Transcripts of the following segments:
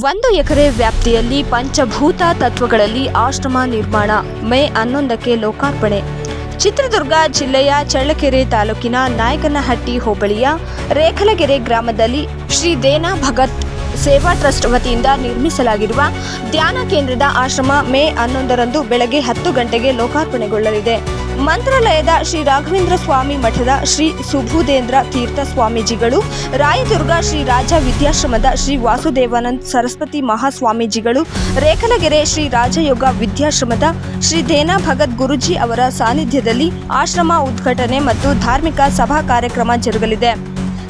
1 ಎಕರೆ ವ್ಯಾಪ್ತಿಯಲ್ಲಿ ಪಂಚಭೂತ ತತ್ವಗಳಲ್ಲಿ ಆಶ್ರಮ ನಿರ್ಮಾಣ ಮೇ 11ಕ್ಕೆ ಲೋಕಾರ್ಪಣೆ. ಚಿತ್ರದುರ್ಗ ಜಿಲ್ಲೆಯ ಚಳ್ಳಕೆರೆ ತಾಲೂಕಿನ ನಾಯಕನಹಟ್ಟಿ ಹೋಬಳಿಯ ರೇಖಲಗೆರೆ ಗ್ರಾಮದಲ್ಲಿ ಶ್ರೀ ದೇನಾ ಭಗತ್ ಸೇವಾ ಟ್ರಸ್ಟ್ ವತಿಯಿಂದ ನಿರ್ಮಿಸಲಾಗಿರುವ ಧ್ಯಾನ ಕೇಂದ್ರದ ಆಶ್ರಮ ಮೇ 11ರಂದು ಬೆಳಗ್ಗೆ 10 ಗಂಟೆಗೆ ಲೋಕಾರ್ಪಣೆಗೊಳ್ಳಲಿದೆ. ಮಂತ್ರಾಲಯದ ಶ್ರೀ ರಾಘವೇಂದ್ರ ಸ್ವಾಮಿ ಮಠದ ಶ್ರೀ ಸುಬುಧೇಂದ್ರ ತೀರ್ಥ ಸ್ವಾಮೀಜಿಗಳು, ರಾಯದುರ್ಗ ಶ್ರೀ ರಾಜ ವಿದ್ಯಾಶ್ರಮದ ಶ್ರೀ ವಾಸುದೇವಾನಂದ ಸರಸ್ವತಿ ಮಹಾಸ್ವಾಮೀಜಿಗಳು, ರೇಖಲಗೆರೆ ಶ್ರೀ ರಾಜಯೋಗ ವಿದ್ಯಾಶ್ರಮದ ಶ್ರೀ ದೇನಾ ಭಗತ್ ಗುರುಜಿ ಅವರ ಸಾನ್ನಿಧ್ಯದಲ್ಲಿ ಆಶ್ರಮ ಉದ್ಘಾಟನೆ ಮತ್ತು ಧಾರ್ಮಿಕ ಸಭಾ ಕಾರ್ಯಕ್ರಮ ಜರುಗಲಿದೆ.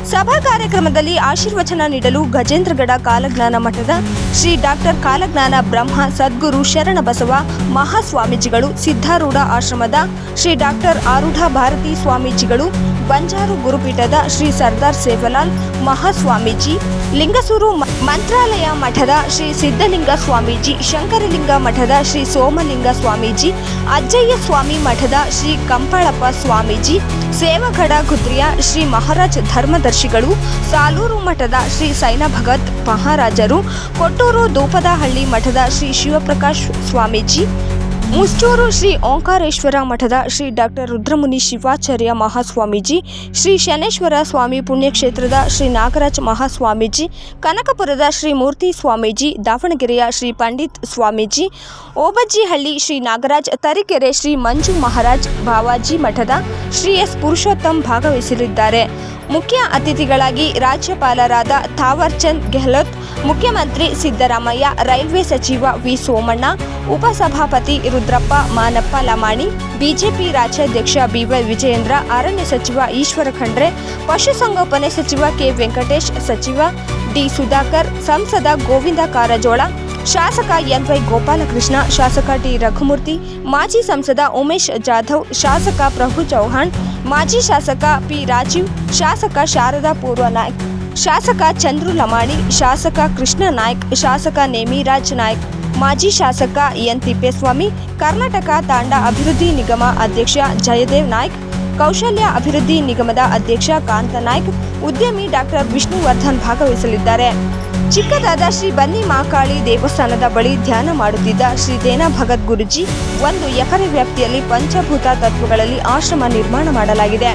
ಸಭಾ ಕಾರ್ಯಕ್ರಮದಲ್ಲಿ ಆಶೀರ್ವಚನ ನೀಡಲು ಗಜೇಂದ್ರಗಡ ಕಾಲಜ್ಞಾನ ಮಠದ ಶ್ರೀ ಡಾಕ್ಟರ್ ಕಾಲಜ್ಞಾನ ಬ್ರಹ್ಮ ಸದ್ಗುರು ಶರಣಬಸವ ಮಹಾಸ್ವಾಮೀಜಿಗಳು, ಸಿದ್ಧಾರೂಢ ಆಶ್ರಮದ ಶ್ರೀ ಡಾಕ್ಟರ್ ಆರೂಢ ಭಾರತಿ ಸ್ವಾಮೀಜಿಗಳು, ಬಂಜಾರು ಗುರುಪೀಠದ ಶ್ರೀ ಸರ್ದಾರ್ ಸೇವಲಾಲ್ ಮಹಾಸ್ವಾಮೀಜಿ, ಲಿಂಗಸೂರು ಮಂತ್ರಾಲಯ ಮಠದ ಶ್ರೀ ಸಿದ್ಧಲಿಂಗ ಸ್ವಾಮೀಜಿ, ಶಂಕರಲಿಂಗ ಮಠದ ಶ್ರೀ ಸೋಮಲಿಂಗ ಸ್ವಾಮೀಜಿ, ಅಜ್ಜಯ್ಯ ಸ್ವಾಮಿ ಮಠದ ಶ್ರೀ ಕಂಪಳಪ್ಪ ಸ್ವಾಮೀಜಿ, ಸೇವಗಡ ಗುದ್ರಿಯ ಶ್ರೀ ಮಹಾರಾಜ್ ಧರ್ಮದರ್ಶಿಗಳು, ಸಾಲೂರು ಮಠದ ಶ್ರೀ ಸೈನ ಭಗತ್ ಮಹಾರಾಜರು, ಕೊಟ್ಟೂರು ದೂಪದಹಳ್ಳಿ ಮಠದ ಶ್ರೀ ಶಿವಪ್ರಕಾಶ್ ಸ್ವಾಮೀಜಿ, ಮುಸ್ಚೂರು ಶ್ರೀ ಓಂಕಾರೇಶ್ವರ ಮಠದ ಶ್ರೀ ಡಾಕ್ಟರ್ ರುದ್ರಮುನಿ ಶಿವಾಚಾರ್ಯ ಮಹಾಸ್ವಾಮೀಜಿ, ಶ್ರೀ ಶನೇಶ್ವರ ಸ್ವಾಮಿ ಪುಣ್ಯಕ್ಷೇತ್ರದ ಶ್ರೀ ನಾಗರಾಜ್ ಮಹಾಸ್ವಾಮೀಜಿ, ಕನಕಪುರದ ಶ್ರೀ ಮೂರ್ತಿ ಸ್ವಾಮೀಜಿ, ದಾವಣಗೆರೆಯ ಶ್ರೀ ಪಂಡಿತ್ ಸ್ವಾಮೀಜಿ, ಓಬಜ್ಜಿಹಳ್ಳಿ ಶ್ರೀ ನಾಗರಾಜ್, ತರೀಕೆರೆ ಶ್ರೀ ಮಂಜು ಮಹಾರಾಜ್, ಬಾವಾಜಿ ಮಠದ ಶ್ರೀ ಎಸ್ ಪುರುಷೋತ್ತಮ್ ಭಾಗವಹಿಸಲಿದ್ದಾರೆ. ಮುಖ್ಯ ಅತಿಥಿಗಳಾಗಿ ರಾಜ್ಯಪಾಲರಾದ ಥಾವರ್ಚಂದ್ ಗೆಹ್ಲೋಟ್, ಮುಖ್ಯಮಂತ್ರಿ ಸಿದ್ದರಾಮಯ್ಯ, ರೈಲ್ವೆ ಸಚಿವ ವಿ ಸೋಮಣ್ಣ, ಉಪಸಭಾಪತಿ ರುದ್ರಪ್ಪ ಮಾನಪ್ಪ ಲಮಾಣಿ, ಬಿಜೆಪಿ ರಾಜ್ಯಾಧ್ಯಕ್ಷ ಬಿವೈ ವಿಜಯೇಂದ್ರ, ಅರಣ್ಯ ಸಚಿವ ಈಶ್ವರ ಖಂಡ್ರೆ, ಪಶುಸಂಗೋಪನೆ ಸಚಿವ ಕೆ ವೆಂಕಟೇಶ್, ಸಚಿವ ಡಿ ಸುಧಾಕರ್, ಸಂಸದ ಗೋವಿಂದ ಕಾರಜೋಳ, ಶಾಸಕ ಎನ್ವೈ ಗೋಪಾಲಕೃಷ್ಣ, ಶಾಸಕ ಟಿ ರಘುಮೂರ್ತಿ, ಮಾಜಿ ಸಂಸದ ಉಮೇಶ್ ಜಾಧವ್, ಶಾಸಕ ಪ್ರಭು ಚೌಹಾಣ್, ಮಾಜಿ ಶಾಸಕ ಪಿ ರಾಜೀವ್, ಶಾಸಕ ಶಾರದಾ ಪೂರ್ವ ನಾಯ್ಕ್, ಶಾಸಕ ಚಂದ್ರು ಲಮಾಣಿ, ಶಾಸಕ ಕೃಷ್ಣ ನಾಯ್ಕ್, ಶಾಸಕ ನೇಮಿರಾಜ್ ನಾಯ್ಕ್, ಮಾಜಿ ಶಾಸಕ ಎನ್ ತಿಪ್ಪೇಸ್ವಾಮಿ, ಕರ್ನಾಟಕ ತಾಂಡ ಅಭಿವೃದ್ಧಿ ನಿಗಮ ಅಧ್ಯಕ್ಷ ಜಯದೇವ್ ನಾಯ್ಕ್, ಕೌಶಲ್ಯ ಅಭಿವೃದ್ಧಿ ನಿಗಮದ ಅಧ್ಯಕ್ಷ ಕಾಂತ ನಾಯ್ಕ್, ಉದ್ಯಮಿ ಡಾಕ್ಟರ್ ವಿಷ್ಣುವರ್ಧನ್ ಭಾಗವಹಿಸಲಿದ್ದಾರೆ. ಚಿಕ್ಕದಾದ ಶ್ರೀ ಬನ್ನಿ ಮಹಾಕಾಳಿ ದೇವಸ್ಥಾನದ ಬಳಿ ಧ್ಯಾನ ಮಾಡುತ್ತಿದ್ದ ಶ್ರೀ ದೇನಾ ಭಗತ್ ಗುರುಜಿ 1 ಎಕರೆ ವ್ಯಾಪ್ತಿಯಲ್ಲಿ ಪಂಚಭೂತ ತತ್ವಗಳಲ್ಲಿ ಆಶ್ರಮ ನಿರ್ಮಾಣ ಮಾಡಲಾಗಿದೆ.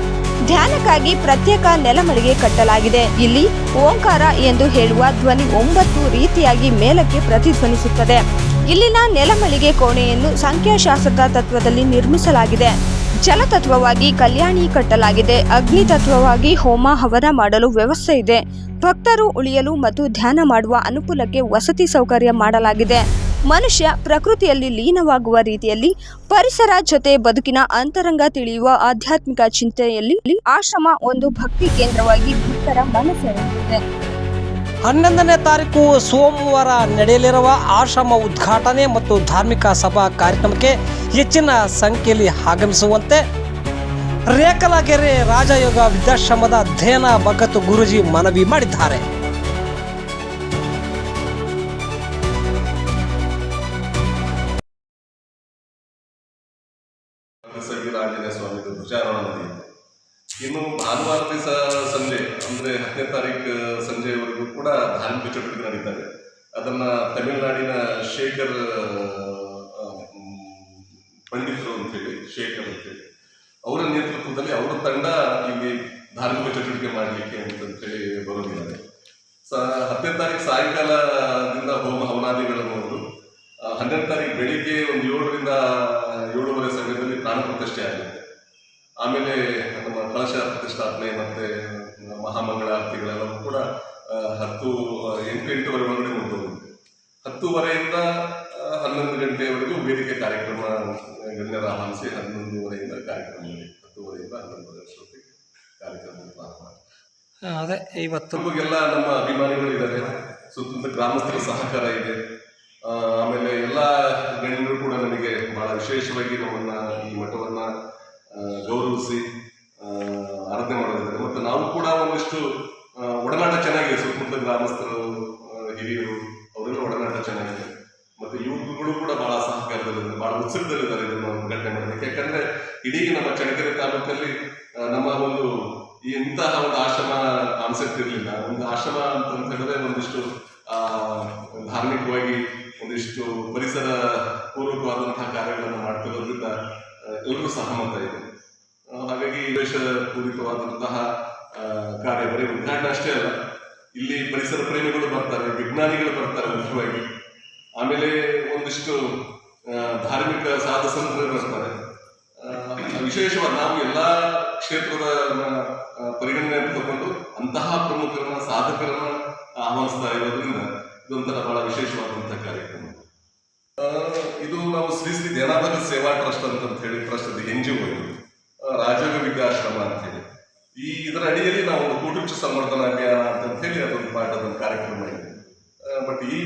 ಧ್ಯಾನಕ್ಕಾಗಿ ಪ್ರತ್ಯೇಕ ನೆಲಮಳಿಗೆ ಕಟ್ಟಲಾಗಿದೆ. ಇಲ್ಲಿ ಓಂಕಾರ ಎಂದು ಹೇಳುವ ಧ್ವನಿ 9 ರೀತಿಯಾಗಿ ಮೇಲಕ್ಕೆ ಪ್ರತಿಧ್ವನಿಸುತ್ತದೆ. ಇಲ್ಲಿನ ನೆಲಮಳಿಗೆ ಕೋಣೆಯನ್ನು ಸಂಖ್ಯಾಶಾಸ್ತ್ರದ ತತ್ವದಲ್ಲಿ ನಿರ್ಮಿಸಲಾಗಿದೆ. ಜಲತತ್ವವಾಗಿ ಕಲ್ಯಾಣಿ ಕಟ್ಟಲಾಗಿದೆ. ಅಗ್ನಿ ತತ್ವವಾಗಿ ಹೋಮ ಹವನ ಮಾಡಲು ವ್ಯವಸ್ಥೆ ಇದೆ. ಭಕ್ತರು ಉಳಿಯಲು ಮತ್ತು ಧ್ಯಾನ ಮಾಡುವ ಅನುಕೂಲಕ್ಕೆ ವಸತಿ ಸೌಕರ್ಯ ಮಾಡಲಾಗಿದೆ. ಮನುಷ್ಯ ಪ್ರಕೃತಿಯಲ್ಲಿ ಲೀನವಾಗುವ ರೀತಿಯಲ್ಲಿ ಪರಿಸರ ಜೊತೆ ಬದುಕಿನ ಅಂತರಂಗ ತಿಳಿಯುವ ಆಧ್ಯಾತ್ಮಿಕ ಚಿಂತನೆಯಲ್ಲಿ ಆಶ್ರಮ ಒಂದು ಭಕ್ತಿ ಕೇಂದ್ರವಾಗಿ ಭಕ್ತರ ಮನಸೆಳೆಯುತ್ತಿದೆ. 11ನೇ ತಾರೀಕು ಸೋಮವಾರ ನಡೆಯಲಿರುವ ಆಶ್ರಮ ಉದ್ಘಾಟನೆ ಮತ್ತು ಧಾರ್ಮಿಕ ಸಭಾ ಕಾರ್ಯಕ್ರಮಕ್ಕೆ ಹೆಚ್ಚಿನ ಸಂಖ್ಯೆಯಲ್ಲಿ ಆಗಮಿಸುವಂತೆ ರೇಖಲಗೆರೆ ರಾಜಯೋಗ ವಿದ್ಯಾಶ್ರಮದ ದೇನಾ ಭಗತ್ ಗುರುಜಿ ಮನವಿ ಮಾಡಿದ್ದಾರೆ. ಆಂಜನೇಯ ಸ್ವಾಮಿ ಧ್ವಜಾರೋಹಣ ನಡೆಯುತ್ತೆ. ಇನ್ನು ಭಾನುವಾರ ದಿವಸ ಸಂಜೆ ಅಂದರೆ 10ನೇ ತಾರೀಕು ಸಂಜೆವರೆಗೂ ಕೂಡ ಧಾರ್ಮಿಕ ಚಟುವಟಿಕೆ ನಡೀತವೆ. ಅದನ್ನು ತಮಿಳುನಾಡಿನ ಶೇಖರ್ ಪಂಡಿತರು ಅಂತೇಳಿ, ಶೇಖರ್ ಅಂತೇಳಿ ಅವರ ನೇತೃತ್ವದಲ್ಲಿ ಅವರ ತಂಡ ಇಲ್ಲಿ ಧಾರ್ಮಿಕ ಚಟುವಟಿಕೆ ಮಾಡಲಿಕ್ಕೆ ಅಂತೇಳಿ ಬರೋದಿದ್ದಾರೆ. 10ನೇ ತಾರೀಕು ಸಾಯಂಕಾಲದಿಂದ ಹೋಮ ಹವನಾದಿಗಳನ್ನು ಅವರು 12ನೇ ತಾರೀಕು ಬೆಳಿಗ್ಗೆ ಒಂದು 7ರಿಂದ 7:30 ಸಮಯದಲ್ಲಿ ಪ್ರಾಣ ಪ್ರತಿಷ್ಠೆ ಆಗುತ್ತೆ. ಆಮೇಲೆ ನಮ್ಮ ಕಳಶ ಪ್ರತಿಷ್ಠಾಪನೆ ಮತ್ತು ಮಹಾಮಂಗಳಾರತಿಗಳೆಲ್ಲವೂ ಕೂಡ 8:08 ಒಳಗಡೆ ಮುಗಿದೋಗುತ್ತೆ. 10:30ಯಿಂದ 11 ಗಂಟೆಯವರೆಗೂ ವೇದಿಕೆ ಕಾರ್ಯಕ್ರಮ ಗಣ್ಯರ ಆಹ್ವಾನಿಸಿ 11:30ಯಿಂದ ಕಾರ್ಯಕ್ರಮ 10:30ಯಿಂದ 11:30 ಅಷ್ಟೊತ್ತಿಗೆ ಕಾರ್ಯಕ್ರಮ ಪ್ರಾರಂಭ. ಅದೇ ಇವತ್ತು ನಮಗೆಲ್ಲ ನಮ್ಮ ಅಭಿಮಾನಿಗಳು ಇದ್ದಾರೆ, ಸುತ್ತಮುತ್ತ ಗ್ರಾಮಸ್ಥರ ಸಹಕಾರ ಇದೆ. ಆಮೇಲೆ ಎಲ್ಲ ಗಣ್ಯರು ಕೂಡ ನಮಗೆ ಬಹಳ ವಿಶೇಷವಾಗಿ ನಮ್ಮನ್ನ ಈ ಮಠವನ್ನ ಗೌರವಿಸಿ ಆರಾಧನೆ ಮಾಡೋದಿದ್ದಾರೆ. ಮತ್ತು ನಾವು ಕೂಡ ಒಂದಿಷ್ಟು ಒಡನಾಟ ಚೆನ್ನಾಗಿದೆ. ಸುತ್ತಮುತ್ತ ಗ್ರಾಮಸ್ಥರು, ಹಿರಿಯರು ಅವರೆಲ್ಲ ಒಡನಾಟ ಚೆನ್ನಾಗಿದೆ. ಮತ್ತು ಯುವಕರುಗಳು ಕೂಡ ಬಹಳ ಸಹಕಾರದಲ್ಲಿದ್ದಾರೆ, ಬಹಳ ಉತ್ಸಾಹದಲ್ಲಿದ್ದಾರೆ ಇದನ್ನು ಉದ್ಘಾಟನೆ ಮಾಡೋದಕ್ಕೆ. ಯಾಕಂದ್ರೆ ಇಡೀ ನಮ್ಮ ಚಳ್ಳಕೆರೆ ತಾಲೂಕಲ್ಲಿ ನಮ್ಮ ಒಂದು ಇಂತಹ ಒಂದು ಆಶ್ರಮ ಕಾನ್ಸೆಪ್ಟ್ ಇರಲಿಲ್ಲ. ಒಂದು ಆಶ್ರಮ ಅಂತ ಹೇಳಿದ್ರೆ ಒಂದಿಷ್ಟು ಧಾರ್ಮಿಕವಾಗಿ ಒಂದಿಷ್ಟು ಪರಿಸರ ಪೂರ್ವಕವಾದಂತಹ ಕಾರ್ಯಗಳನ್ನು ಮಾಡ್ತಿರೋದ್ರಿಂದ ಎಲ್ಲರೂ ಸಹಮತ ಇದೆ. ಹಾಗಾಗಿ ಪೂರಿತವಾದಂತಹ ಕಾರ್ಯ ಬರೀ ಉದ್ಘಾಟನೆ ಅಷ್ಟೇ ಅಲ್ಲ, ಇಲ್ಲಿ ಪರಿಸರ ಪ್ರೇಮಿಗಳು ಬರ್ತಾರೆ, ವಿಜ್ಞಾನಿಗಳು ಬರ್ತಾರೆ ಮುಖ್ಯವಾಗಿ, ಆಮೇಲೆ ಒಂದಿಷ್ಟು ಧಾರ್ಮಿಕ ಸಾಧಸಂತರು ಬರ್ತಾರೆ. ವಿಶೇಷವಾಗಿ ನಾವು ಎಲ್ಲ ಕ್ಷೇತ್ರದ ಪರಿಗಣನೆ ತಗೊಂಡು ಅಂತಹ ಪ್ರಮುಖರನ್ನ ಸಾಧಕರನ್ನ ಆಹ್ವಾನಿಸ್ತಾ ಇರೋದ್ರಿಂದ ಇದೊಂಥರ ಬಹಳ ವಿಶೇಷವಾದಂತಹ ಕಾರ್ಯಕ್ರಮ. ಇದು ನಾವು ಶ್ರೀ ಶ್ರೀ ಜ್ಞಾನಾನಂದ ಸೇವಾ ಟ್ರಸ್ಟ್ ಅಂತ ಹೇಳಿ ಟ್ರಸ್ಟ್ ಇದೆ, NGO ಇದು, ರಾಜಯೋಗ ವಿದ್ಯಾಶ್ರಮ ಅಂತ ಹೇಳಿ. ಇದರ ಅಡಿಯಲ್ಲಿ ನಾವು ಕೂಟುಂಬ ಸಂವರ್ಧನಾ ಅಭಿಯಾನ ಅಂತ ಹೇಳಿ ಅದೊಂದು ಪಾಠದ ಕಾರ್ಯಕ್ರಮ ಇದೆ. ಬಟ್ ಈ